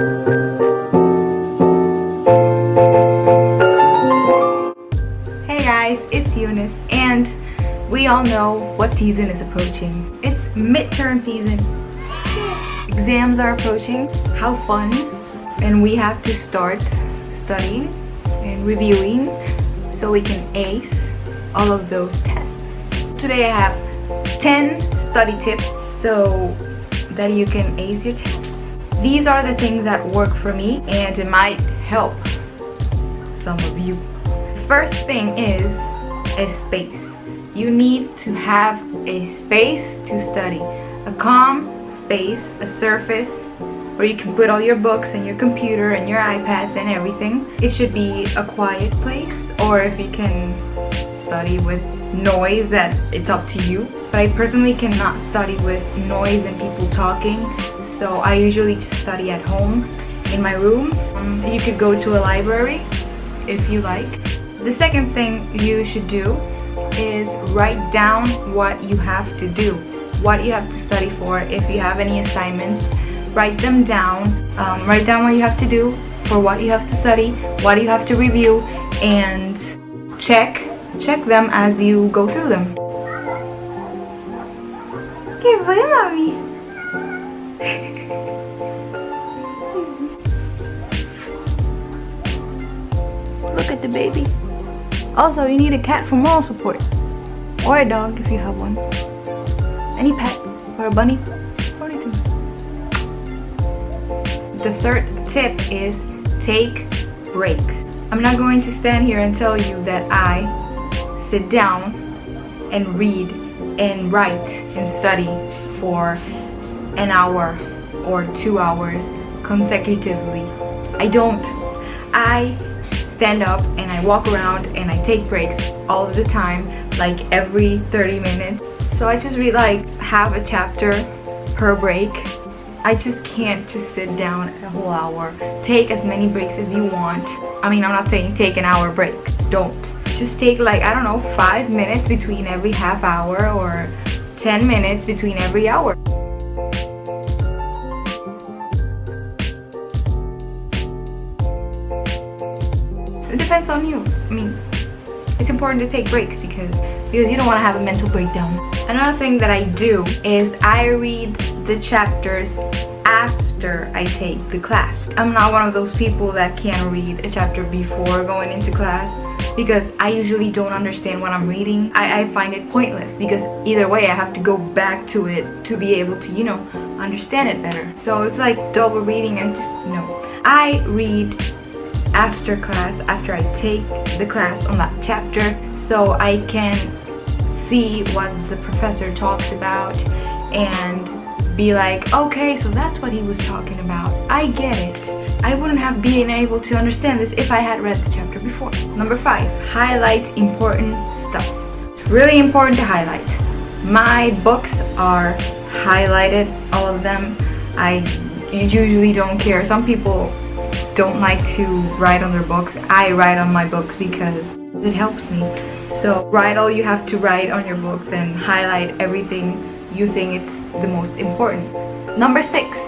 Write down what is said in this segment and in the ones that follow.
Hey guys, it's Eunice, and we all know what season is approaching. It's midterm season. Exams are approaching. How fun! And we have to start studying and reviewing so we can ace all of those tests. Today I have 10 study tips so that you can ace your tests. These are the things that work for me, and it might help some of you. First thing is a space. You need to have a space to study. A calm space, a surface where you can put all your books and your computer and your iPads and everything. It should be a quiet place, or if you can study with noise, that it's up to you. But I personally cannot study with noise and people talking, so I usually just study at home in my room. You could go to a library if you like. The second thing you should do is write down what you have to do, what you have to study for. If you have any assignments, write them down. Write down what you have to do for what you have to study, what you have to review, and check them as you go through them. ¿Qué fue, mami? Look at the baby. Also, you need a cat for moral support, or a dog if you have one. Any pet, or a bunny, or anything. The third tip is take breaks. I'm not going to stand here and tell you that I sit down and read and write and study for an hour or 2 hours consecutively. I don't. I stand up and I walk around and I take breaks all the time, like every 30 minutes. So I just read like half a chapter per break. I just can't just sit down a whole hour. Take as many breaks as you want. I mean, I'm not saying take an hour break. Don't. Just take like, I don't know, 5 minutes between every half hour, or 10 minutes between every hour. It depends on you. I mean, it's important to take breaks because you don't want to have a mental breakdown. Another thing that I do is I read the chapters after I take the class. I'm not one of those people that can read a chapter before going into class, because I usually don't understand what I'm reading. I find it pointless, because either way I have to go back to it to be able to, understand it better. So it's like double reading, and just, I read after class, after I take the class on that chapter, so I can see what the professor talks about and be like, okay, so that's what he was talking about. I get it. I wouldn't have been able to understand this if I had read the chapter before. Number 5, highlight important stuff. It's really important to highlight. My books are highlighted, all of them. I usually don't care. Some people don't like to write on their books. I write on my books because it helps me. So write all you have to write on your books and highlight everything you think it's the most important. Number 6,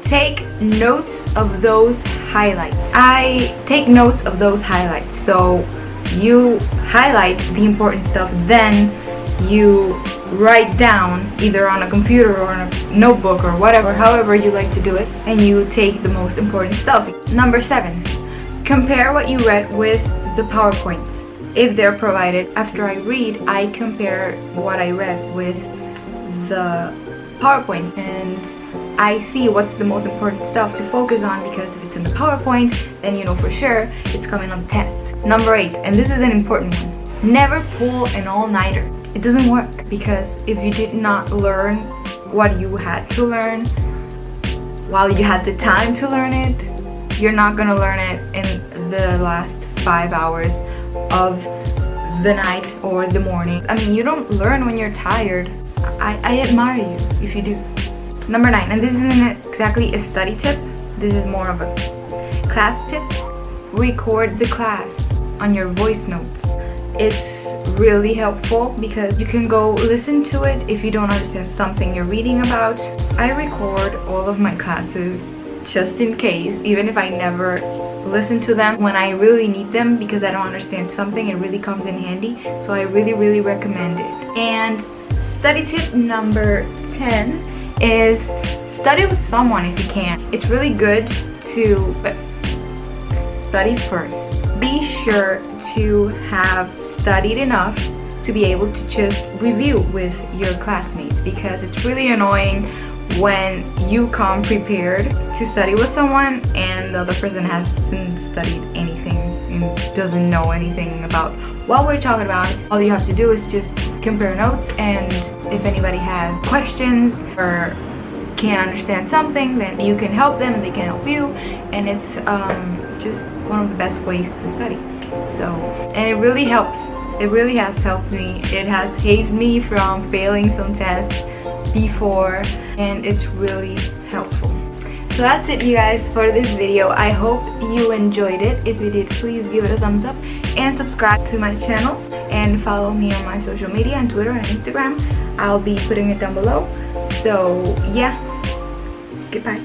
take notes of those highlights. I take notes of those highlights. So you highlight the important stuff, then you write down either on a computer or on a notebook or whatever, however you like to do it, and you take the most important stuff. Number 7, compare what you read with the PowerPoints if they're provided. After I read, I compare what I read with the PowerPoints, and I see what's the most important stuff to focus on, because if it's in the PowerPoint, then you know for sure it's coming on the test. Number 8, and this is an important one, never pull an all-nighter. It doesn't work, because if you did not learn what you had to learn while you had the time to learn it, you're not gonna learn it in the last 5 hours of the night or the morning. I mean, you don't learn when you're tired. I admire you if you do. Number 9, and this isn't exactly a study tip, this is more of a class tip. Record the class on your voice notes. It's really helpful because you can go listen to it if you don't understand something you're reading about. I record all of my classes just in case, even if I never listen to them. When I really need them because I don't understand something, it really comes in handy. So I really recommend it. And study tip number 10 is study with someone if you can. It's really good to study first. Be sure to have studied enough to be able to just review with your classmates, because it's really annoying when you come prepared to study with someone and the other person hasn't studied anything and doesn't know anything about what we're talking about. All you have to do is just compare notes, and if anybody has questions or can't understand something, then you can help them and they can help you, and it's just one of the best ways to study. So, and it really helps. It really has helped me. It has saved me from failing some tests before, and it's really helpful. So that's it, you guys, for this video. I hope you enjoyed it. If you did, please give it a thumbs up and subscribe to my channel and follow me on my social media on Twitter and Instagram. I'll be putting it down below. So yeah, goodbye.